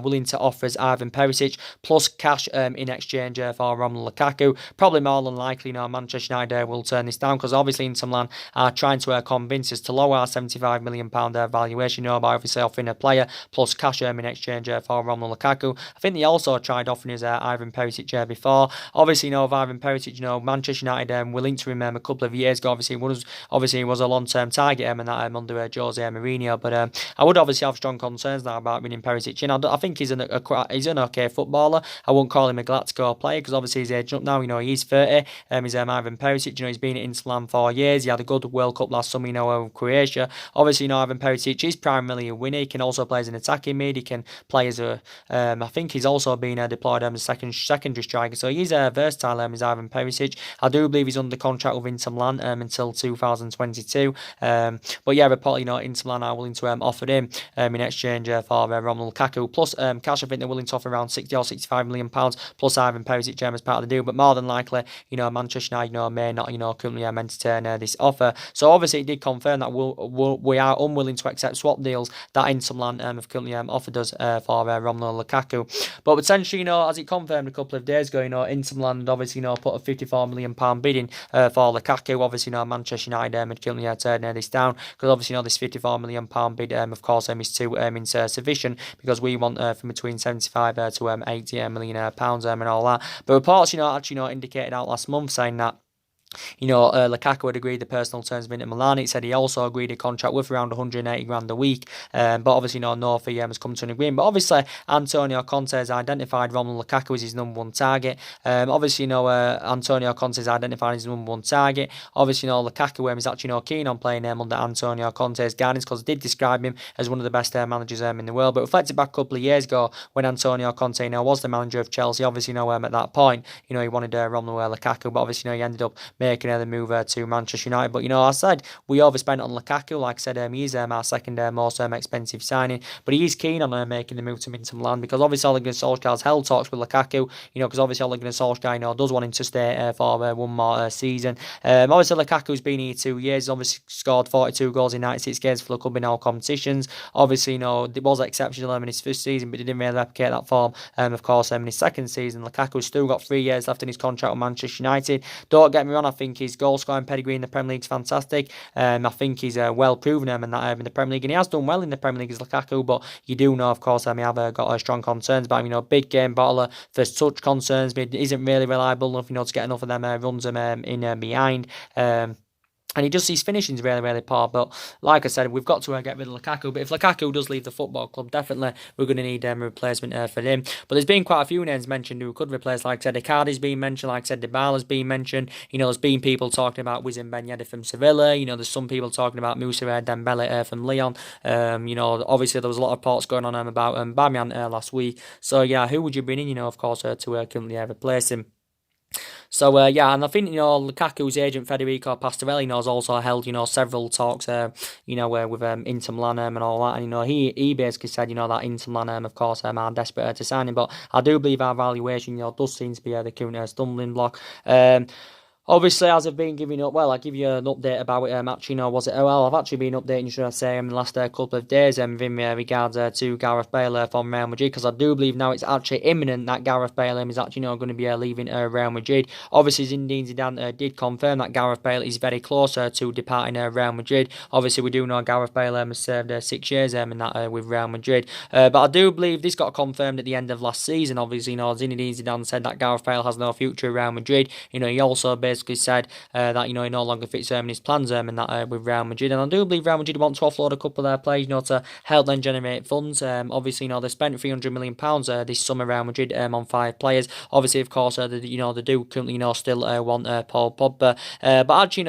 willing to offer us Ivan Perisic plus cash in exchange for Romelu Lukaku. Probably more than likely, Manchester United will turn this down because obviously Inter Milan are trying to convince us to lower our £75 million valuation, by obviously offering a player plus cash in exchange for Romelu Lukaku. I think they also tried offering us Ivan Perisic before. Obviously, with Ivan Perisic, Manchester United were linked to him a couple of years ago. Obviously, he was a long-term target and that under Jose Mourinho. But I would obviously have strong concerns now about bringing Perisic in. I think he's an okay footballer. I wouldn't call him a Galactico player because obviously he's aged up now. He's 30. He's Ivan Perisic. He's been at Inter Milan for years. He had a good World Cup last summer. With Croatia. Obviously, Ivan Perisic is primarily a winner. He can also play as an attacking mid. He can play as a. I think he's also been deployed as a secondary striker. So he's versatile. Is Ivan Perisic. I do believe he's under contract with Inter Milan until 2022. But yeah, reportedly, Inter Milan are willing to offer him in exchange for Romelu Lukaku plus cash. I think they're willing to offer around 60 or 65 million pounds plus Ivan Perisic as part of the deal. But more than likely, Manchester United may not currently entertain this offer. So obviously, it did confirm that we are unwilling to accept swap deals that Inter Milan have currently offered us for Romelu Lukaku. But potentially, as it confirmed a couple of days ago, Inter Milan obviously put a £54 million bid in for Lukaku. Obviously, Manchester United had currently turned this down because obviously, this £54 million bid, of course, is too insufficient because we want from between 75 to 80 million pounds and all that. But reports, actually, indicated out last month saying that Lukaku had agreed the personal terms with Inter Milan. It said he also agreed a contract with around 180 grand a week. But obviously, no fee has come to an agreement. But obviously, Antonio Conte has identified Romelu Lukaku as his number one target. Obviously, Antonio Conte has identified his number one target. Obviously, Lukaku is actually keen on playing under Antonio Conte's guidance because he did describe him as one of the best managers in the world. But reflected back a couple of years ago when Antonio Conte was the manager of Chelsea, obviously, at that point, he wanted Romelu Lukaku, but obviously, he ended up making the move to Manchester United. But I said we overspent on Lukaku. Like I said, he's our second most expensive signing, but he is keen on making the move to Inter Milan because obviously Ole Gunnar Solskjaer's held talks with Lukaku. Because obviously Ole Gunnar Solskjaer does want him to stay for one more season. Obviously Lukaku's been here 2 years. Obviously scored 42 goals in 96 games for the club in all competitions. Obviously, it was exceptional in his first season, but he didn't really replicate that form. Of course, in his second season, Lukaku's still got 3 years left in his contract with Manchester United. Don't get me wrong, I think his goal scoring pedigree in the Premier League is fantastic. I think he's well proven in that in the Premier League, and he has done well in the Premier League as Lukaku. But you do know, of course, I have got strong concerns about him. Big game battler, first touch concerns, but isn't really reliable enough, to get enough of them runs in behind. And his finishing's really, really poor. But like I said, we've got to get rid of Lukaku. But if Lukaku does leave the football club, definitely we're going to need a replacement for him. But there's been quite a few names mentioned who could replace. Like I said, Icardi's been mentioned. Like I said, Dybala's been mentioned. There's been people talking about Wissam Ben Yedder from Sevilla. There's some people talking about Moussa Dembele from Lyon. Obviously there was a lot of reports going on about Bamian last week. So yeah, who would you bring in? Of course, to currently replace him? So, and I think, Lukaku's agent Federico Pastorelli has also held, several talks, with Inter Milan and all that. And, he basically said, that Inter Milan, of course, are desperate to sign him. But I do believe our valuation, does seem to be the current stumbling block. Obviously, as I've been giving up, I'll give you an update about it. I've actually been updating, should I say, in the last couple of days in regards to Gareth Bale from Real Madrid, because I do believe now it's actually imminent that Gareth Bale is actually going to be leaving Real Madrid. Obviously, Zinedine Zidane did confirm that Gareth Bale is very close to departing Real Madrid. Obviously, we do know Gareth Bale has served 6 years in that with Real Madrid. But I do believe this got confirmed at the end of last season. Obviously, Zinedine Zidane said that Gareth Bale has no future at Real Madrid. He also basically said that he no longer fits in his plans and that with Real Madrid. And I do believe Real Madrid want to offload a couple of their players, to help them generate funds. Obviously, they spent £300 million this summer, Real Madrid, on 5 players. Obviously, of course, they do currently still want Paul Pogba. But actually,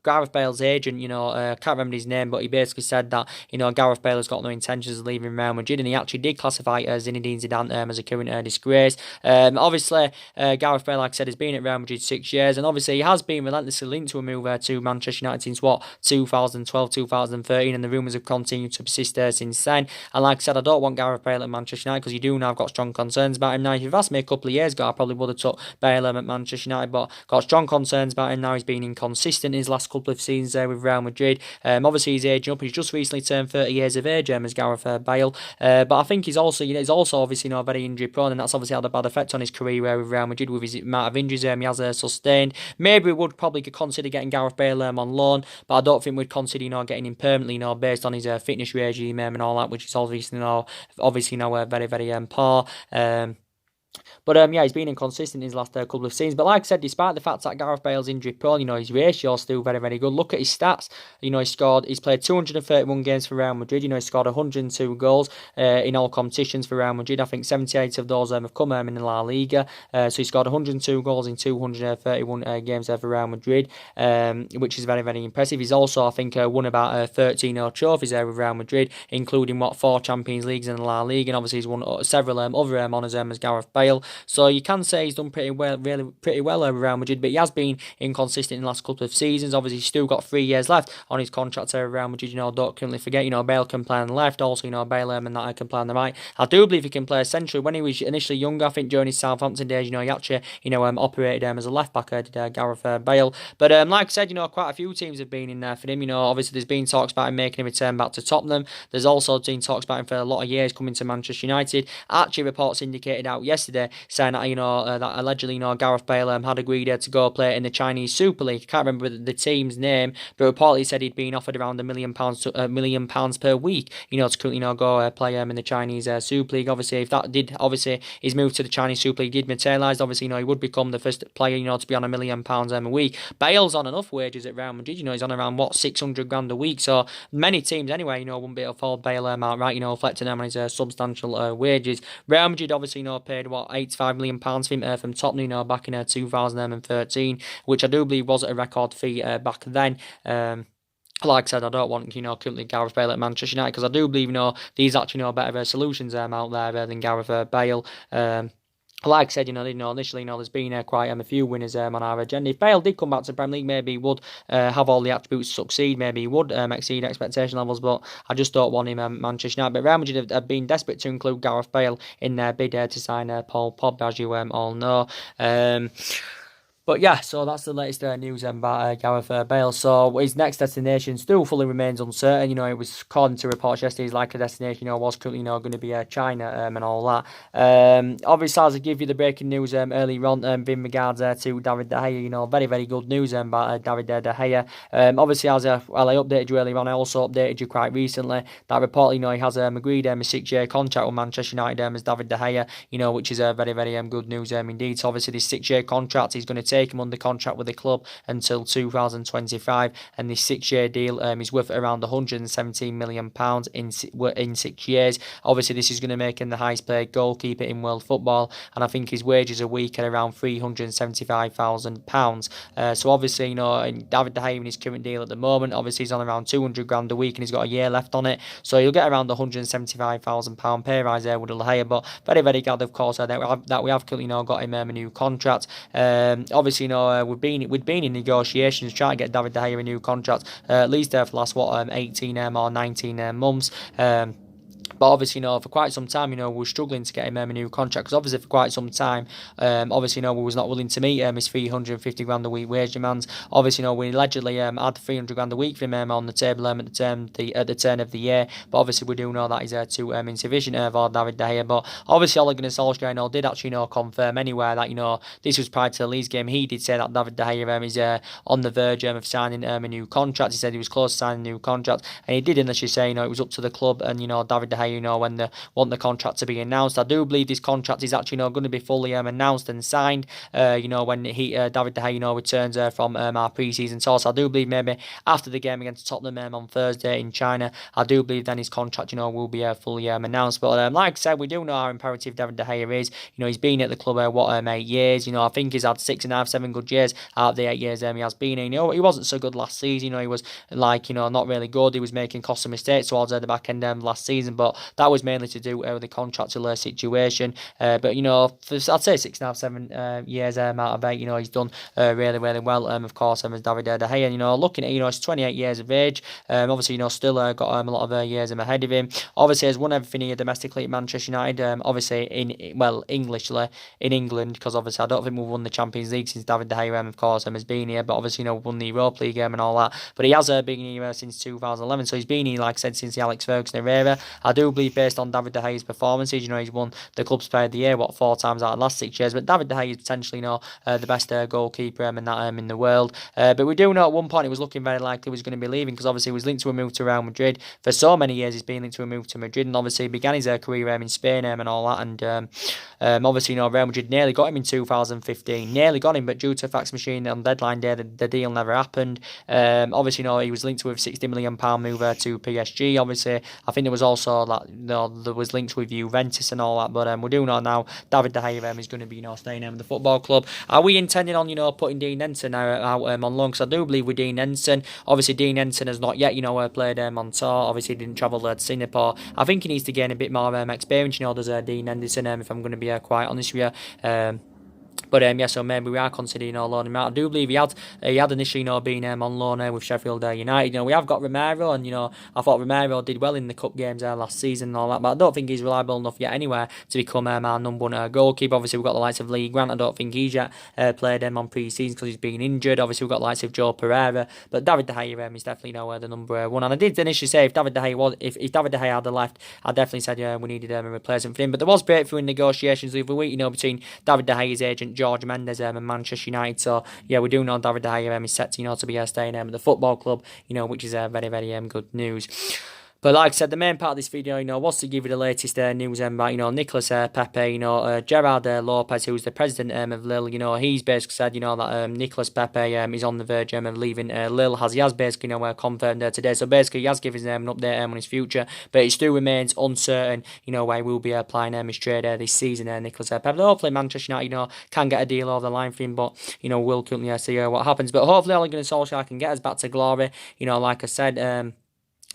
Gareth Bale's agent, I can't remember his name, but he basically said that, Gareth Bale has got no intentions of leaving Real Madrid, and he actually did classify Zinedine Zidane as a current disgrace. Obviously, Gareth Bale, like I said, has been at Real Madrid 6 years, and obviously he has been relentlessly linked to a move to Manchester United since 2012, 2013, and the rumours have continued to persist there since then. And like I said, I don't want Gareth Bale at Manchester United, because you do now have got strong concerns about him. Now, if you've asked me a couple of years ago, I probably would have took Bale at Manchester United, but got strong concerns about him now. He's been inconsistent in his last couple of seasons there with Real Madrid. Obviously he's aging up. He's just recently turned 30 years of age, as Gareth Bale. But I think he's also obviously very injury prone, and that's obviously had a bad effect on his career with Real Madrid with his amount of injuries he has sustained. Maybe we would probably consider getting Gareth Bale on loan, but I don't think we'd consider getting him permanently based on his fitness regime and all that, which is obviously very very poor. But he's been inconsistent in his last couple of seasons. But like I said, despite the fact that Gareth Bale's injury prone, his ratio is still very, very good. Look at his stats. He's played 231 games for Real Madrid. He scored 102 goals in all competitions for Real Madrid. I think 78 of those have come in the La Liga. So he scored 102 goals in 231 games for Real Madrid, which is very, very impressive. He's also, I think, won about 13 trophies there with Real Madrid, including 4 Champions Leagues in the La Liga, and obviously he's won several other honours as Gareth Bale. So you can say he's done pretty well, really pretty well over Real Madrid, but he has been inconsistent in the last couple of seasons. Obviously, he's still got 3 years left on his contract over Real Madrid. Don't currently forget, Bale can play on the left, also, Bale and that can play on the right. I do believe he can play centrally. When he was initially younger, I think during his Southampton days, he actually, operated as a left back, did Gareth Bale. But like I said, quite a few teams have been in there for him. Obviously, there's been talks about him making a return back to Tottenham. There's also been talks about him for a lot of years coming to Manchester United. Actually, reports indicated out yesterday saying that that allegedly Gareth Bale had agreed to go play in the Chinese Super League. I can't remember the team's name, but reportedly said he'd been offered around £1 million per week. To currently go play in the Chinese Super League. Obviously, if that did, his move to the Chinese Super League did materialise. Obviously, he would become the first player to be on £1 million a week. Bale's on enough wages at Real Madrid. He's on around 600 grand a week. So many teams anyway, wouldn't be able to afford Bale outright. Reflecting on his substantial wages. Real Madrid obviously paid £85 million for him from Tottenham back in 2013, which I do believe was a record fee back then. Like I said, I don't want, currently Gareth Bale at Manchester United, because I do believe, these actually better solutions out there than Gareth Bale. Like I said, initially, there's been quite a few winners on our agenda. If Bale did come back to the Premier League, maybe he would have all the attributes to succeed. Maybe he would exceed expectation levels, but I just don't want him at Manchester United. But Real Madrid have been desperate to include Gareth Bale in their bid to sign Paul Pogba, as you all know. But yeah, so that's the latest news about Gareth Bale. So his next destination still fully remains uncertain. It was, according to reports yesterday, his likely destination was currently going to be China and all that. Obviously, as I give you the breaking news earlier on in regards to David De Gea, very, very good news about David De Gea. Obviously, as I updated you earlier on, I also updated you quite recently that reportedly, he has agreed a 6-year contract with Manchester United as David De Gea, which is very, very good news indeed. So obviously, this 6-year contract is going to take him under contract with the club until 2025, and this 6-year deal is worth around £117 million in 6 years. Obviously, this is going to make him the highest paid goalkeeper in world football, and I think his wages a week are around £375,000. So obviously, David De Gea in his current deal at the moment, obviously he's on around 200 grand a week, and he's got a year left on it, so he'll get around the £175,000 pay rise there with De Gea. But very, very glad, of course, that we have currently got him a new contract. Obviously, we've been in negotiations trying to get David De Gea a new contract, at least for the last 18 or 19 months. But obviously, for quite some time, we were struggling to get him a new contract, because obviously for quite some time, obviously, we was not willing to meet his 350 grand a week wage demands. Obviously, we allegedly had 300 grand a week for him on the table at the turn of the year. But obviously, we do know that he's too insufficient for David De Gea. But obviously, Ole Gunnar Solskjaer did actually confirm anywhere that this was prior to the Leeds game. He did say that David De Gea is on the verge of signing a new contract. He said he was close to signing a new contract, and he did initially say it was up to the club and David De Gea Gea, you know, when they want the contract to be announced. I do believe this contract is actually, you know, going to be fully announced and signed, you know, when David De Gea, you know, returns from our pre-season tour. So I do believe maybe after the game against Tottenham on Thursday in China, I do believe then his contract, you know, will be fully announced. But like I said, we do know how imperative David De Gea is. You know, he's been at the club 8 years. You know, I think he's had 6.5, 7 good years out of the 8 years he has been. You know, he wasn't so good last season. You know, he was like, you know, not really good. He was making costly mistakes towards the back end of last season, but that was mainly to do with the contractual situation. But you know, for, I'd say 6.5, 7 years out of 8, you know, he's done really, really well. Of course, as David De Gea. You know, looking at, you know, he's 28 years of age. Obviously, you know, still got a lot of years ahead of him. Obviously, has won everything here domestically at Manchester United. Obviously, Englishly in England, because obviously I don't think we've won the Champions League since David De Gea, of course, has been here. But obviously, you know, won the Europa League and all that. But he has been here since 2011, so he's been here, like I said, since the Alex Ferguson era. I do believe, based on David De Gea's performances, you know, he's won the club's player of the year 4 times out of the last 6 years. But David De Gea is potentially, you know, the best goalkeeper in the world. But we do know at one point it was looking very likely he was going to be leaving, because obviously he was linked to a move to Real Madrid. For so many years he's been linked to a move to Madrid, and obviously he began his career in Spain and all that. And obviously, you know, Real Madrid nearly got him in 2015, nearly got him, but due to a fax machine on deadline day, the deal never happened. Obviously, you know, he was linked with £60 million move to PSG. Obviously, I think there was also that, you know, there was linked with Juventus and all that. But we do know now David De Gea is going to be, you know, staying in the football club. Are we intending on, you know, putting Dean Henson out on loan? Because I do believe with Dean Henson, obviously Dean Henson has not yet, you know, played on tour. Obviously, he didn't travel to Singapore. I think he needs to gain a bit more experience, you know, does Dean Henderson, if I'm going to be quite honest with you. But yeah, so maybe we are considering loaning him out. I do believe he had initially, you know, been on loan with Sheffield United. You know, we have got Romero, and you know, I thought Romero did well in the cup games last season and all that, but I don't think he's reliable enough yet anyway to become our number one goalkeeper. Obviously, we've got the likes of Lee Grant. I don't think he's yet played on pre-season because he's been injured. Obviously, we've got the likes of Joe Pereira, but David De Gea is definitely, you know, the number one. And I did initially say if David De Gea had the left, I definitely said we needed a replacement for him. But there was breakthrough in negotiations the other week, you know, between David De Gea's agent George Mendes and Manchester United. So yeah, we do know David De Gea is set to, you know, to be staying at the football club, you know, which is very, very good news. But like I said, the main part of this video, you know, was to give you the latest news about, you know, Nicolas, Pepe, you know, Gerard Lopez, who's the president of Lille. You know, he's basically said, you know, that Nicolas Pepe is on the verge of leaving Lille, he has basically, you know, confirmed today. So basically, he has given an update on his future, but it still remains uncertain, you know, where he will be applying his trade this season, Nicolas Pepe. Hopefully, Manchester United, you know, can get a deal over the line for him, but, you know, we'll currently see what happens. But hopefully, Ole Gunnar Solskjaer can get us back to glory, you know, like I said.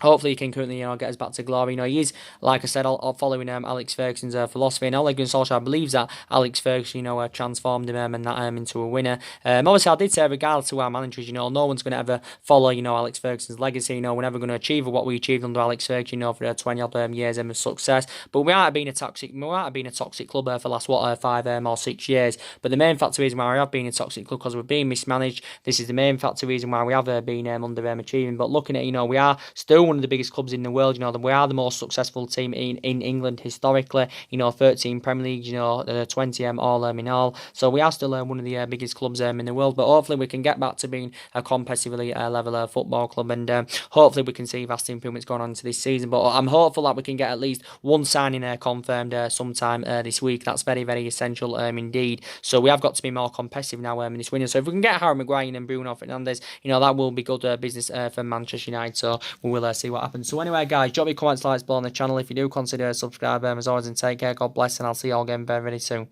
Hopefully he can currently, you know, get us back to glory. You know, he is, like I said, following Alex Ferguson's philosophy, and Ole Gunnar Solskjaer believes that Alex Ferguson, you know, transformed him and that into a winner. Obviously, I did say, regardless of our managers, you know, no one's going to ever follow, you know, Alex Ferguson's legacy. You know, we're never going to achieve what we achieved under Alex Ferguson, you know, for 20 years of success. But we might have been a toxic club for the last 5 or 6 years. But the main factor reason why we have been a toxic club because we're being mismanaged. This is the main factor reason why we have been achieving. But looking at, you know, we are still one of the biggest clubs in the world. You know, we are the most successful team in England historically. You know, 13 Premier League, you know, 20 all in all. So we are still one of the biggest clubs in the world. But hopefully we can get back to being a competitively level football club, and hopefully we can see vast improvements going on into this season. But I'm hopeful that we can get at least one signing confirmed sometime this week. That's very, very essential indeed. So we have got to be more competitive now in this window. So if we can get Harry Maguire and Bruno Fernandes, you know, that will be good business for Manchester United. So we will see what happens. So anyway, guys, drop your comments, likes below on the channel if you do consider subscribing. As always, and take care. God bless, and I'll see you all again very, very soon.